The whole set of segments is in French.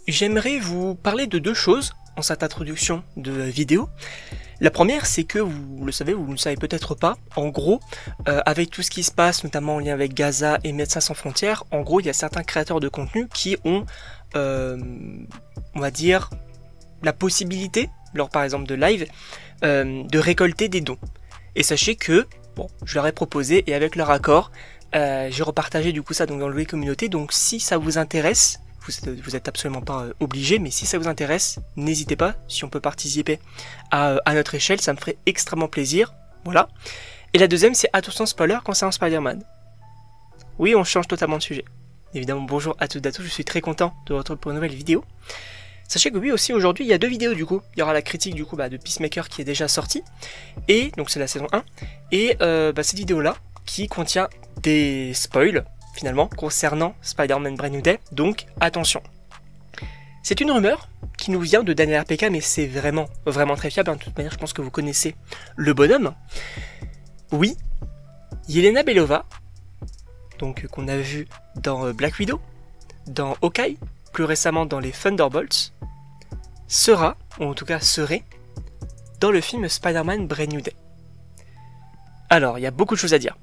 J'aimerais vous parler de deux choses en cette introduction de vidéo. La première, c'est que vous le savez, vous ne le savez peut-être pas, en gros, avec tout ce qui se passe, notamment en lien avec Gaza et Médecins sans frontières, en gros, il y a certains créateurs de contenu qui ont, on va dire, la possibilité, lors par exemple de live, de récolter des dons. Et sachez que, bon, je leur ai proposé, et avec leur accord, j'ai repartagé du coup ça donc dans le communauté, donc si ça vous intéresse, vous êtes absolument pas obligé, mais si ça vous intéresse, n'hésitez pas, si on peut participer à notre échelle, ça me ferait extrêmement plaisir, voilà. Et la deuxième, c'est attention spoiler concernant Spider-Man. Oui, on change totalement de sujet. Évidemment, bonjour à toutes et à tous, je suis très content de vous retrouver pour une nouvelle vidéo. Sachez que oui, aussi aujourd'hui, il y a deux vidéos du coup. Il y aura la critique du coup de Peacemaker qui est déjà sortie, et donc c'est la saison 1, et cette vidéo-là, qui contient des spoils, finalement, concernant Spider-Man Brand New Day, donc attention. C'est une rumeur qui nous vient de Daniel RPK, mais c'est vraiment très fiable, de toute manière je pense que vous connaissez le bonhomme. Oui, Yelena Belova, donc qu'on a vu dans Black Widow, dans Hawkeye, plus récemment dans les Thunderbolts, sera, ou en tout cas serait, dans le film Spider-Man Brand New Day. Alors, il y a beaucoup de choses à dire.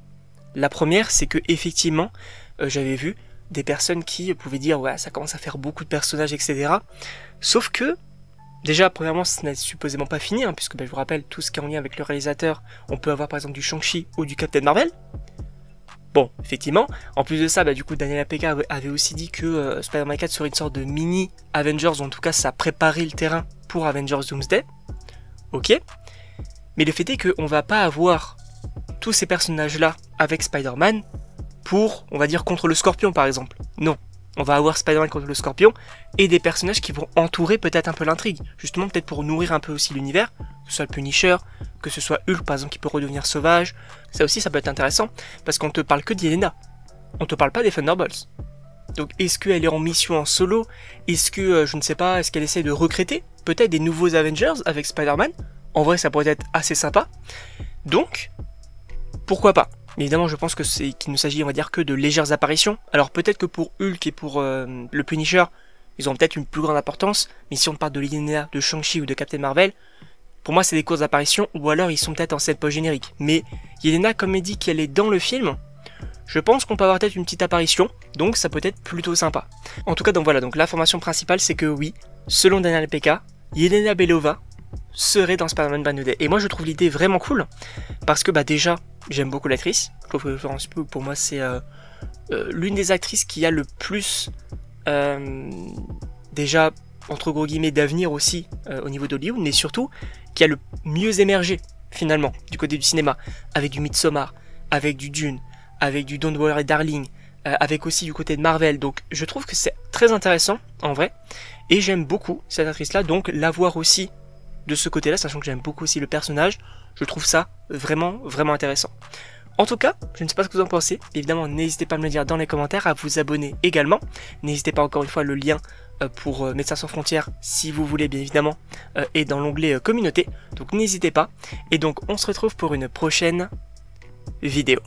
La première, c'est que effectivement, j'avais vu des personnes qui pouvaient dire ouais, ça commence à faire beaucoup de personnages, etc. Sauf que, déjà, premièrement, ce n'est supposément pas fini, hein, puisque je vous rappelle, tout ce qui est en lien avec le réalisateur, on peut avoir par exemple du Shang-Chi ou du Captain Marvel. Bon, effectivement, en plus de ça, du coup, Daniel APK avait aussi dit que Spider-Man 4 serait une sorte de mini Avengers, ou en tout cas, ça préparait le terrain pour Avengers Doomsday. Ok. Mais le fait est qu'on va pas avoir tous ces personnages-là avec Spider-Man pour, on va dire, contre le Scorpion par exemple. Non, on va avoir Spider-Man contre le Scorpion et des personnages qui vont entourer peut-être un peu l'intrigue, justement peut-être pour nourrir un peu aussi l'univers, que ce soit le Punisher, que ce soit Hulk par exemple qui peut redevenir sauvage. Ça aussi, ça peut être intéressant parce qu'on te parle que d'Yelena, on te parle pas des Thunderbolts. Donc est-ce qu'elle est en mission en solo? Est-ce que, je ne sais pas, est-ce qu'elle essaie de recruter peut-être des nouveaux Avengers avec Spider-Man? En vrai, ça pourrait être assez sympa. Donc, pourquoi pas? Mais évidemment, je pense que qu'il ne s'agit, on va dire, que de légères apparitions. Alors peut-être que pour Hulk et pour le Punisher, ils ont peut-être une plus grande importance. Mais si on parle de Yelena, de Shang-Chi ou de Captain Marvel, pour moi, c'est des courtes apparitions, ou alors ils sont peut-être en scène post-générique. Mais Yelena, comme elle dit qu'elle est dans le film, je pense qu'on peut avoir peut-être une petite apparition, donc ça peut être plutôt sympa. En tout cas, donc voilà, donc l'information principale, c'est que oui, selon Daniel PK, Yelena Belova serait dans Spider-Man Brand New Day. Et moi, je trouve l'idée vraiment cool, parce que déjà, j'aime beaucoup l'actrice. Je trouve que Florence Pugh, pour moi, c'est l'une des actrices qui a le plus, déjà, entre gros guillemets, d'avenir aussi au niveau d'Hollywood, mais surtout, qui a le mieux émergé, finalement, du côté du cinéma, avec du Midsommar, avec du Dune, avec du Don't Worry Darling, avec aussi du côté de Marvel. Donc, je trouve que c'est très intéressant, en vrai, et j'aime beaucoup cette actrice-là, donc la voir aussi de ce côté-là, sachant que j'aime beaucoup aussi le personnage, je trouve ça vraiment intéressant. En tout cas, je ne sais pas ce que vous en pensez, évidemment n'hésitez pas à me le dire dans les commentaires, à vous abonner également, n'hésitez pas encore une fois, le lien pour Médecins sans frontières, si vous voulez bien évidemment, est dans l'onglet communauté, donc n'hésitez pas, et donc on se retrouve pour une prochaine vidéo.